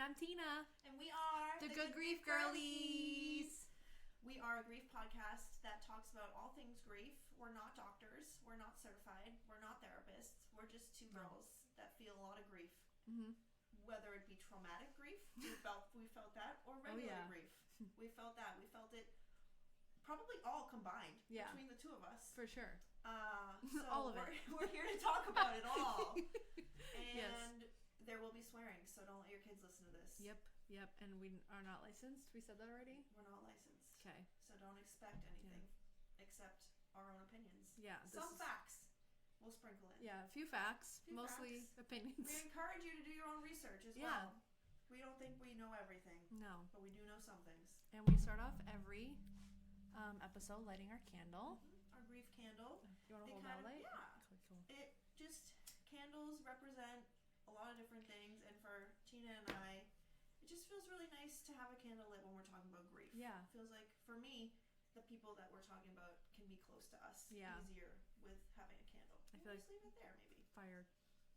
And I'm Tina. And we are the Good Grief Girlies. We are a grief podcast that talks about all things grief. We're not doctors. We're not certified. We're not therapists. We're just two girls that feel a lot of grief. Mm-hmm. Whether it be traumatic grief, we felt that, or regular grief. We felt that. We felt it probably all combined between the two of us. For sure. So all of it. We're here to talk about it all. And there will be swearing, so don't let your kids listen to this. Yep. And we are not licensed. We said that already? We're not licensed. Okay. So don't expect anything except our own opinions. Yeah. Some facts we'll sprinkle in. Yeah, a few facts. Mostly opinions. We encourage you to do your own research as well. We don't think we know everything. No. But we do know some things. And we start off every episode lighting our candle. Mm-hmm. Our grief candle. You want to hold that light? Yeah. Cool. It just, candles represent a lot of different things, and for Tina and I, it just feels really nice to have a candle lit when we're talking about grief. Yeah. It feels like, for me, the people that we're talking about can be close to us easier with having a candle. I feel like leave it there, maybe. Fire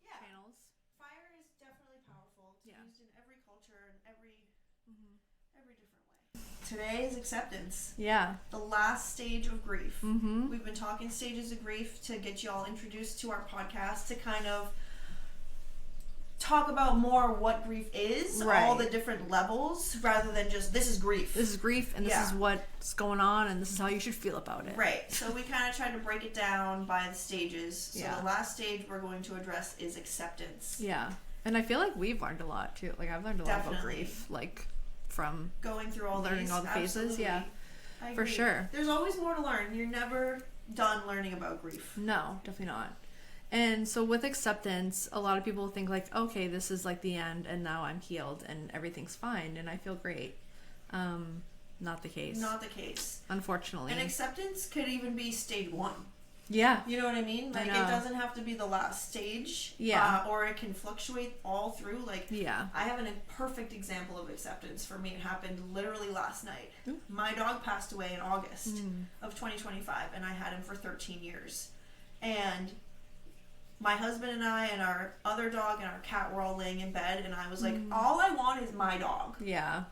channels. Fire is definitely powerful. It's used in every culture and every different way. Today is acceptance. Yeah. The last stage of grief. Mm-hmm. We've been talking stages of grief to get you all introduced to our podcast, to kind of talk about more what grief is, all the different levels, rather than just, this is grief. This is grief, and this is what's going on, and this is how you should feel about it. Right. So we kind of tried to break it down by the stages. So the last stage we're going to address is acceptance. Yeah. And I feel like we've learned a lot, too. Like, I've learned a lot about grief, like, from going through all learning all the phases. Yeah. For sure. There's always more to learn. You're never done learning about grief. No, definitely not. And so with acceptance, a lot of people think like, okay, this is like the end and now I'm healed and everything's fine and I feel great. Not the case. Not the case. Unfortunately. And acceptance could even be stage 1. Yeah. You know what I mean? Like, it doesn't have to be the last stage. Yeah. Or it can fluctuate all through. Like, I have a perfect example of acceptance for me. It happened literally last night. Ooh. My dog passed away in August of 2025 and I had him for 13 years. And my husband and I and our other dog and our cat were all laying in bed, and I was like, all I want is my dog. Yeah.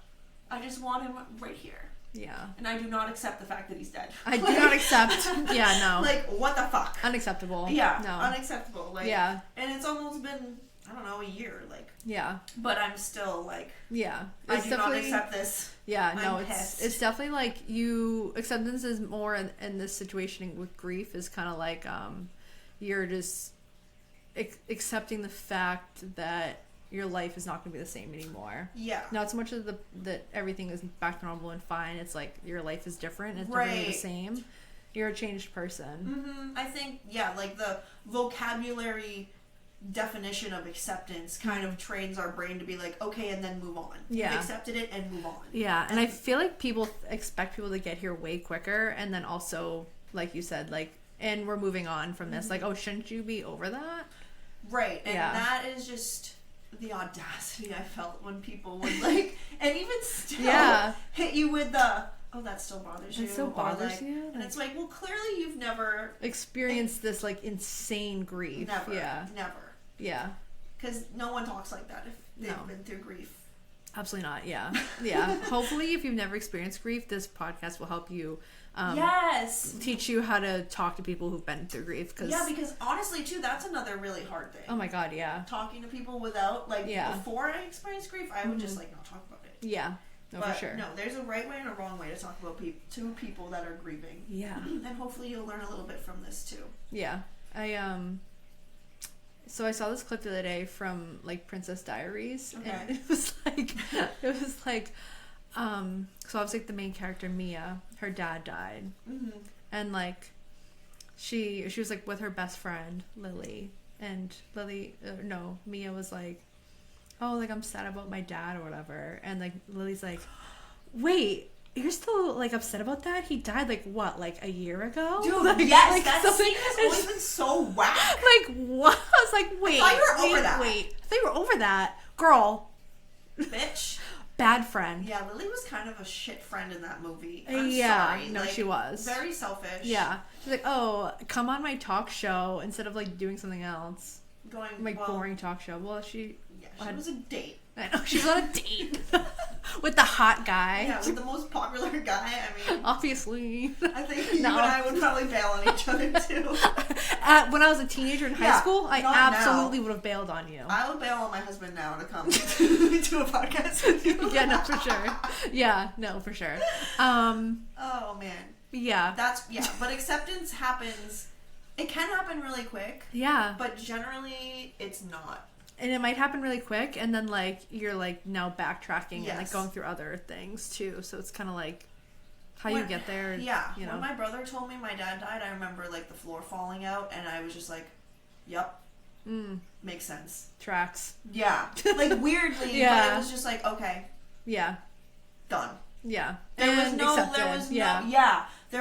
I just want him right here. Yeah. And I do not accept the fact that he's dead. I do not accept. Yeah, no. Like, what the fuck? Unacceptable. Yeah. No. Unacceptable. Like, yeah. And it's almost been, I don't know, a year. Like. Yeah. But I'm still like. Yeah. I do not accept this. Yeah. No. It's definitely like acceptance is more in this situation with grief is kind of like you're just accepting the fact that your life is not going to be the same anymore. Yeah. Not so much as that everything is back to normal and fine. It's like your life is different. It's never the same. You're a changed person. Mm-hmm. I think, like the vocabulary definition of acceptance kind of trains our brain to be like, okay, and then move on. Yeah. You've accepted it and move on. Yeah. And I feel like people expect people to get here way quicker. And then also, like you said, like, and we're moving on from this. Like, oh, shouldn't you be over that? Right. And that is just the audacity I felt when people would like, and even still hit you with the, oh, that still bothers you. It still bothers you? And it's like, well, clearly you've never experienced this like insane grief. Never. Yeah. Never. Yeah. Because no one talks like that if they've been through grief. Absolutely not. Yeah. Yeah. Hopefully, if you've never experienced grief, this podcast will help you teach you how to talk to people who've been through grief. Because honestly, too, that's another really hard thing. Oh my God, yeah. Talking to people without, like, before I experienced grief, I would just, like, not talk about it. Yeah. No, but, for sure. No, there's a right way and a wrong way to talk about two people that are grieving. Yeah. And hopefully you'll learn a little bit from this, too. Yeah. So I saw this clip the other day from, like, Princess Diaries. Okay. And it was like, so obviously like, the main character, Mia, her dad died. Mm-hmm. And, like, she was, like, with her best friend, Lily. And Mia was like, oh, like, I'm sad about my dad or whatever. And, like, Lily's like, wait, you're still, like, upset about that? He died, like, what, like, a year ago? Dude, like, yes, like, that scene has always been so whack. Like, what? I was like, wait. I thought you were over that. Wait, I thought you were over that. Girl. Bitch. Bad friend. Yeah, Lily was kind of a shit friend in that movie. Sorry. No, like, she was. Very selfish. Yeah. She's like, oh, come on my talk show instead of, like, doing something else. Boring talk show. Well, she She was a date. I know, she's on a date with the hot guy. Yeah, with the most popular guy. I mean, obviously. I think you and I would probably bail on each other too. When I was a teenager in high school, I absolutely would have bailed on you. I would bail on my husband now to come to a podcast with you. Yeah, no, for sure. Yeah, no, for sure. Oh man. Yeah. But acceptance happens. It can happen really quick. Yeah. But generally, it's not. And it might happen really quick, and then, like, you're, like, now backtracking and, like, going through other things, too. So it's kind of, like, how you get there. Yeah. You know? When my brother told me my dad died, I remember, like, the floor falling out, and I was just like, yep. Makes sense. Tracks. Yeah. Like, weirdly, but it was just like, okay. Yeah. Done. Yeah. There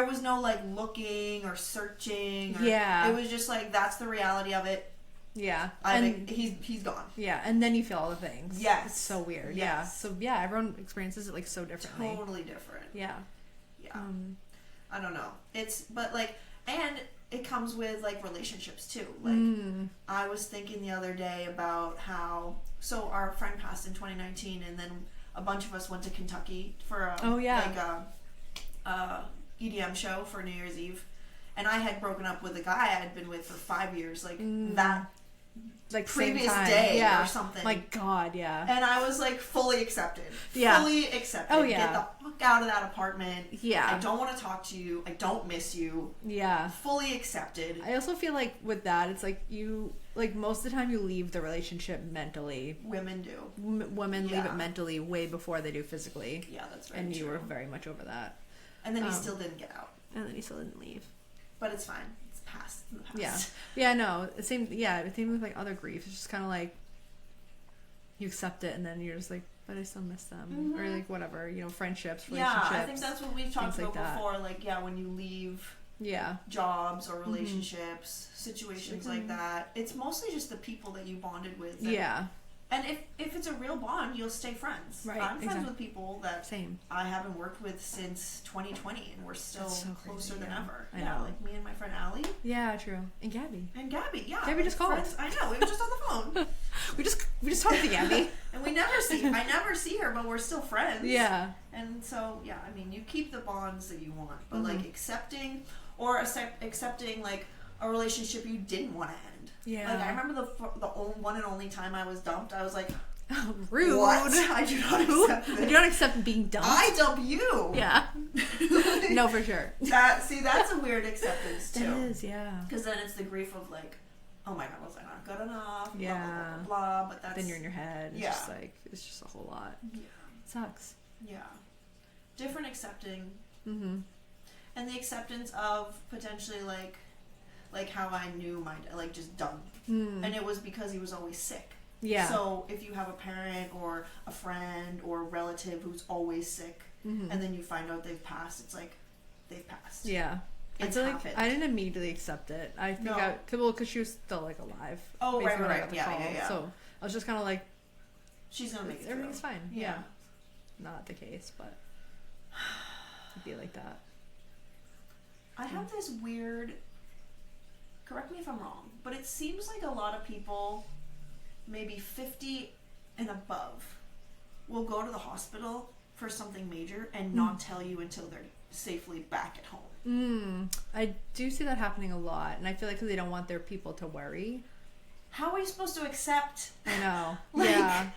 was no, like, looking or searching. Or, it was just like, that's the reality of it. Yeah. And he's gone. Yeah, and then you feel all the things. Yes. It's so weird. Yes. Yeah. So, yeah, everyone experiences it, like, so differently. Totally different. Yeah. Yeah. I don't know. But, like, and it comes with, like, relationships, too. Like, I was thinking the other day about how, so our friend passed in 2019, and then a bunch of us went to Kentucky for a EDM show for New Year's Eve. And I had broken up with a guy I had been with for 5 years, like, that like previous day or something. My God, yeah. And I was like fully accepted. Yeah. Fully accepted. Oh, yeah. Get the fuck out of that apartment. Yeah. I don't want to talk to you. I don't miss you. Yeah. Fully accepted. I also feel like with that, it's like you, like, most of the time you leave the relationship mentally. Women do. Women leave it mentally way before they do physically. Yeah, that's very And true. you were very much over that. And then he still didn't get out. And then he still didn't leave. But it's fine. It's past. It's in the past. Yeah. Yeah, no. Same with, like, other grief. It's just kind of like you accept it and then you're just like, but I still miss them. Or, like, whatever, you know, friendships, relationships. Yeah, I think that's what we've talked about like before. Like, when you leave jobs or relationships, situations like that, it's mostly just the people that you bonded with. Yeah. And if it's a real bond, you'll stay friends. Right. I'm friends with people that Same. I haven't worked with since 2020, and we're still closer than ever. I know. Like me and my friend Allie. Yeah, true. And Gabby. Yeah. Gabby just called. I know. We were just on the phone. we just talked to Gabby. And I never see her, but we're still friends. Yeah. And so, I mean, you keep the bonds that you want, but like accepting like a relationship you didn't want to end. Yeah. Like, I remember the one and only time I was dumped, I was like, rude. What? I do not accept this. I do not accept being dumped. I dump you. Yeah. No, for sure. That's a weird acceptance too. It is, yeah. Because then it's the grief of like, oh my God, was I not good enough? Yeah. Blah, blah, blah, blah. But that's... Then you're in your head. It's just like, it's just a whole lot. Yeah. It sucks. Yeah. Different accepting. Mm-hmm. And the acceptance of potentially like how I knew my dad, like, just done. And it was because he was always sick. Yeah. So if you have a parent or a friend or a relative who's always sick, and then you find out they've passed, it's like, they've passed. Yeah. It's like, I didn't immediately accept it. I think because she was still, like, alive. Oh, right. Yeah. So I was just kind of like, she's gonna make it through. Everything's fine. Yeah. Not the case, but it'd be like that. I have this weird, correct me if I'm wrong, but it seems like a lot of people, maybe 50 and above, will go to the hospital for something major and not tell you until they're safely back at home. I do see that happening a lot, and I feel like they don't want their people to worry. How are you supposed to accept? I know.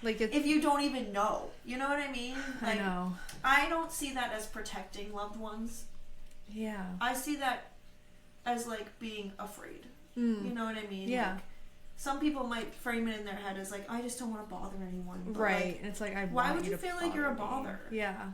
Like if you don't even know, you know what I mean? Like, I know. I don't see that as protecting loved ones. Yeah. I see that as like being afraid. You know what I mean? Yeah. Like, some people might frame it in their head as like, I just don't want to bother anyone. But right. Like, and it's like, why would you feel like you're a bother? Yeah.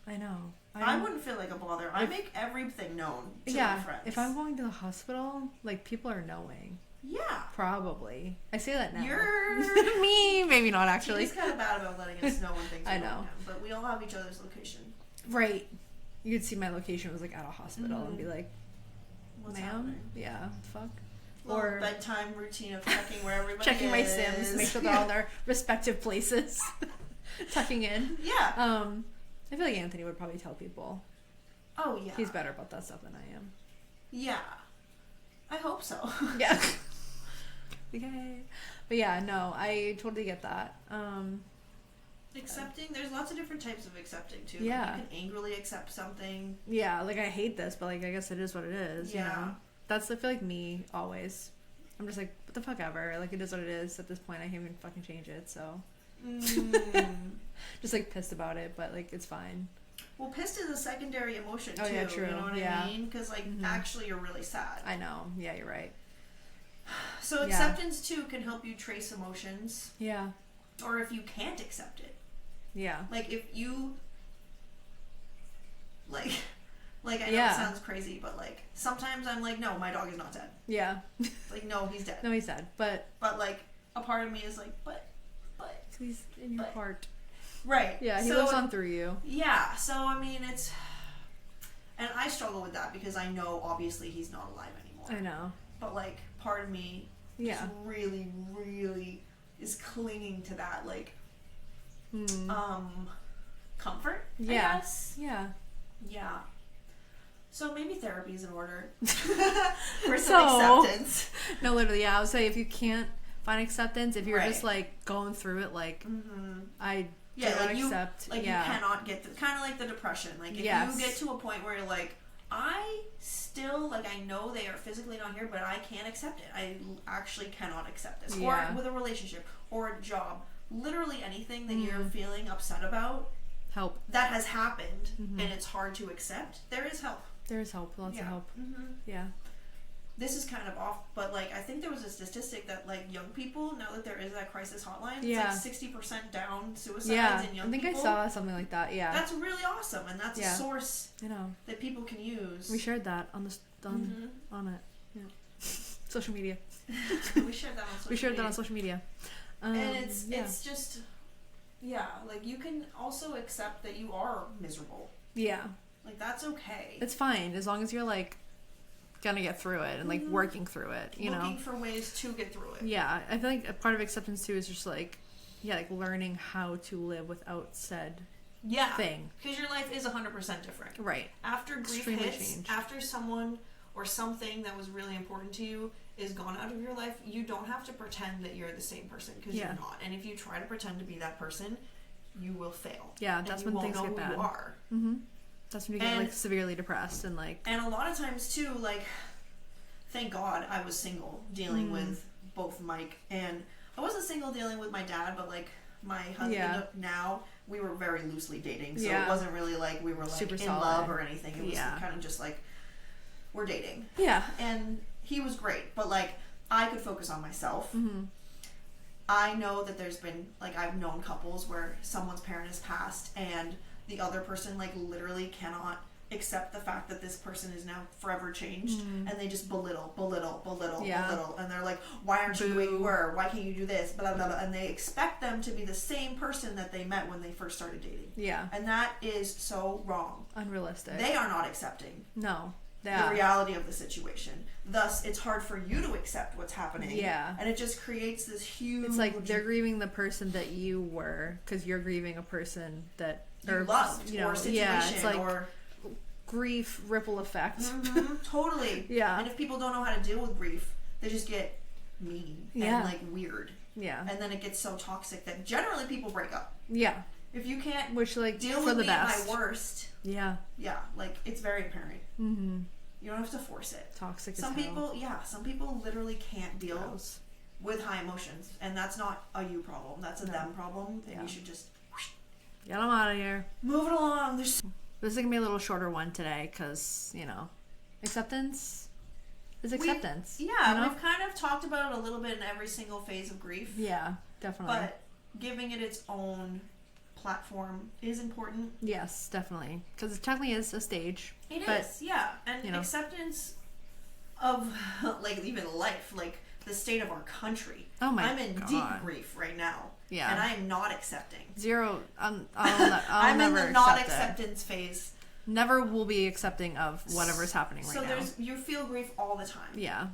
I know. I wouldn't feel like a bother. I make everything known to my friends. If I'm going to the hospital, like, people are knowing. Yeah. Probably. I say that now. You're me, maybe not actually. He's kind of bad about letting us know when things are I know. going down, but we all have each other's location. Right. You could see my location was like at a hospital and be like, What's ma'am? happening? Yeah, fuck. Or bedtime routine of checking where everybody checking is. my Sims, make sure they're all in their respective places. Tucking in. Yeah. I feel like Anthony would probably tell people. Oh, yeah. He's better about that stuff than I am. Yeah. I hope so. Yeah. Yay. But yeah, no, I totally get that. Accepting, there's lots of different types of accepting too. Yeah. Like you can angrily accept something. Yeah, like I hate this, but like I guess it is what it is. Yeah. You know? That's, I feel like, me always. I'm just like, what the fuck ever. Like, it is what it is. At this point, I can't even fucking change it, so. Just like pissed about it, but like it's fine. Well, pissed is a secondary emotion too. Oh yeah, true. You know what I mean? Because like actually you're really sad. I know. Yeah, you're right. So acceptance too can help you trace emotions. Yeah. Or if you can't accept it. Yeah. Like if you like I know it sounds crazy, but like sometimes I'm like, no, my dog is not dead. Yeah. Like, no, he's dead. No, he's dead. But like a part of me is like, but he's in your heart. Right. Yeah, he lives on through you. Yeah. So I mean, it's, and I struggle with that because I know obviously he's not alive anymore. I know. But like part of me just really, really is clinging to that like comfort, I guess. Yeah. Yeah. So maybe therapy is in order for some acceptance. No, literally, yeah. I would say if you can't find acceptance, if you're just like going through it, like I cannot accept. You cannot get kind of like the depression. Like if you get to a point where you're like, I still like I know they are physically not here, but I can't accept it. I actually cannot accept this. Or with a relationship or a job, literally anything that you're feeling upset about. Help. That has happened and it's hard to accept. There is help. There is help. Lots of help. Yeah. This is kind of off, but like I think there was a statistic that like young people, now that there is that crisis hotline, it's like 60% down suicides in young people. I think I saw something like that. Yeah. That's really awesome, and that's a source that people can use. We shared that on it. Yeah. Social media. We shared that on social media. We shared that on social media. And it's just like you can also accept that you are miserable. Yeah. Like that's okay. It's fine as long as you're like gonna get through it and like working through it, you know, looking for ways to get through it. Yeah, I feel like a part of acceptance too is just like like learning how to live without said thing, because your life is 100% different, right? After grief hits, after someone or something that was really important to you is gone out of your life, you don't have to pretend that you're the same person, because you're not. And if you try to pretend to be that person, you will fail. Yeah, that's when things get bad. You are. That's when you get like severely depressed and like. And a lot of times too, like, thank God I was single dealing with both Mike, and I wasn't single dealing with my dad, but like my husband now, we were very loosely dating, so it wasn't really like we were like super in love or anything. It was kind of just like we're dating. Yeah. And he was great, but like I could focus on myself. I know that there's been like I've known couples where someone's parent has passed and the other person like literally cannot accept the fact that this person is now forever changed, and they just belittle, and they're like, why aren't you the way you were? Why can't you do this? Blah, blah, blah. And they expect them to be the same person that they met when they first started dating. Yeah. And that is so wrong. Unrealistic. They are not accepting. No. The reality of the situation. Thus, it's hard for you to accept what's happening. Yeah. And it just creates this huge... It's like they're grieving the person that you were, because you're grieving a person that... you loved, or situation, or... grief ripple effect. Totally. Yeah. And if people don't know how to deal with grief, they just get mean and like weird. Yeah. And then it gets so toxic that generally people break up. Yeah. If you can't deal with me at my worst. Yeah. Yeah. Like it's very apparent. You don't have to force it. Toxic. Some people, some people literally can't deal with high emotions, and that's not a you problem. That's a them problem, and you should just get them out of here. Move it along. This is going to be a little shorter one today because, acceptance is acceptance. We've kind of talked about it a little bit in every single phase of grief. Yeah, definitely. But giving it its own platform is important. Yes, definitely. Because it technically is a stage. It is, yeah. And acceptance of, like, even life, like, the state of our country. Oh my God. I'm in deep grief right now. Yeah. And I am not accepting. Zero. I'm I'm in the not acceptance phase. Never will be accepting of whatever's happening right now. So you feel grief all the time. Yeah.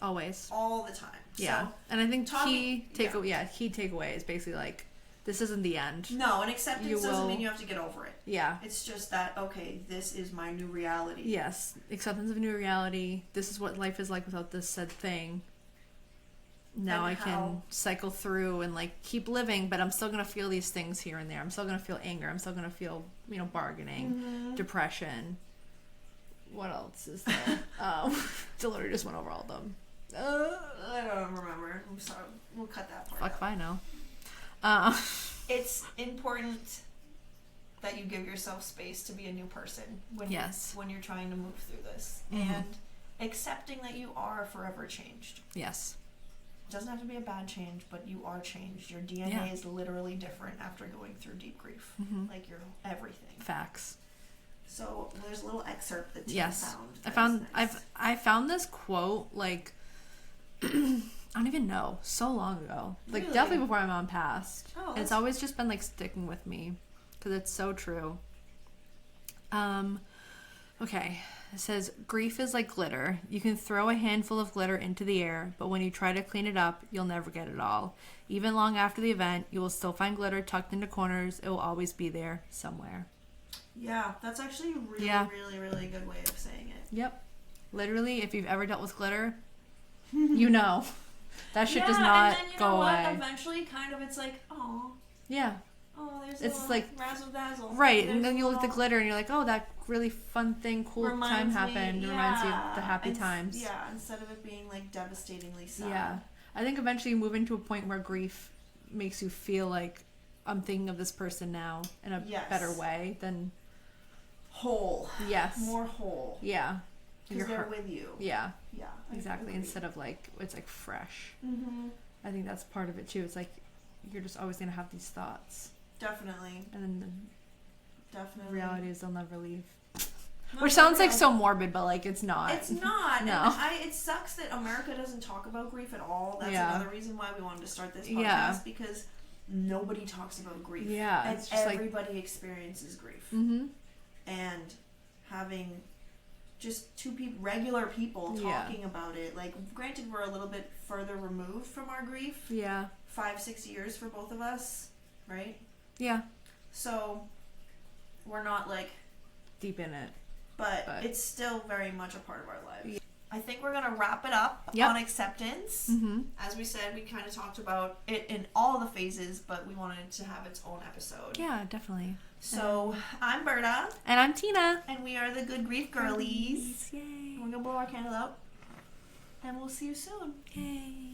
Always. All the time. Yeah. So, and I think key takeaway is basically like, this isn't the end. No, and acceptance doesn't mean you have to get over it. Yeah. It's just that, okay, this is my new reality. Yes. Acceptance of a new reality. This is what life is like without this said thing. now I can cycle through and like keep living, but I'm still gonna feel these things here and there. I'm still gonna feel anger. I'm still gonna feel, bargaining, depression. What else is there? Delora just went over all of them. I don't remember. I'm sorry. We'll cut that part. Fuck if I know. It's important that you give yourself space to be a new person when you're trying to move through this, and accepting that you are forever changed. Yes. It doesn't have to be a bad change, but you are changed. Your DNA is literally different after going through deep grief. Like you're everything. Facts. So there's a little excerpt that Tina found. I found this quote like I don't even know, so long ago. Like definitely before my mom passed. Oh, it's always just been like sticking with me because it's so true. Okay. It says, grief is like glitter. You can throw a handful of glitter into the air, but when you try to clean it up, you'll never get it all. Even long after the event, you will still find glitter tucked into corners. It will always be there somewhere. Yeah, that's actually a really, really good way of saying it. Yep. Literally, if you've ever dealt with glitter, you know. That shit does not go away. Eventually, kind of, it's like, oh. Yeah. Oh, there's it's a like razzle dazzle. Right, and then you look at the glitter and you're like, oh, that really fun thing, cool time happened. It reminds you of the happy times. Yeah, instead of it being like devastatingly sad. Yeah. I think eventually you move into a point where grief makes you feel like I'm thinking of this person now in a better way than whole. Yes. More whole. Yeah. Because they're with you. Yeah. Yeah. Exactly. Instead of like, it's like fresh. I think that's part of it too. It's like you're just always going to have these thoughts. Definitely. And then the reality is they'll never leave. Which sounds like so morbid, but like it's not. It's not. No. It sucks that America doesn't talk about grief at all. That's another reason why we wanted to start this podcast, because nobody talks about grief. Yeah. And everybody experiences grief. And having just regular people talking about it. Like, granted, we're a little bit further removed from our grief. Yeah. 5-6 years for both of us, right? Yeah. So we're not like deep in it. But it's still very much a part of our lives. Yeah. I think we're going to wrap it up on acceptance. As we said, we kind of talked about it in all the phases, but we wanted it to have its own episode. Yeah, definitely. So, I'm Berta. And I'm Tina. And we are the Good Grief Girlies. Yay. We're going to blow our candle out. And we'll see you soon. Yay.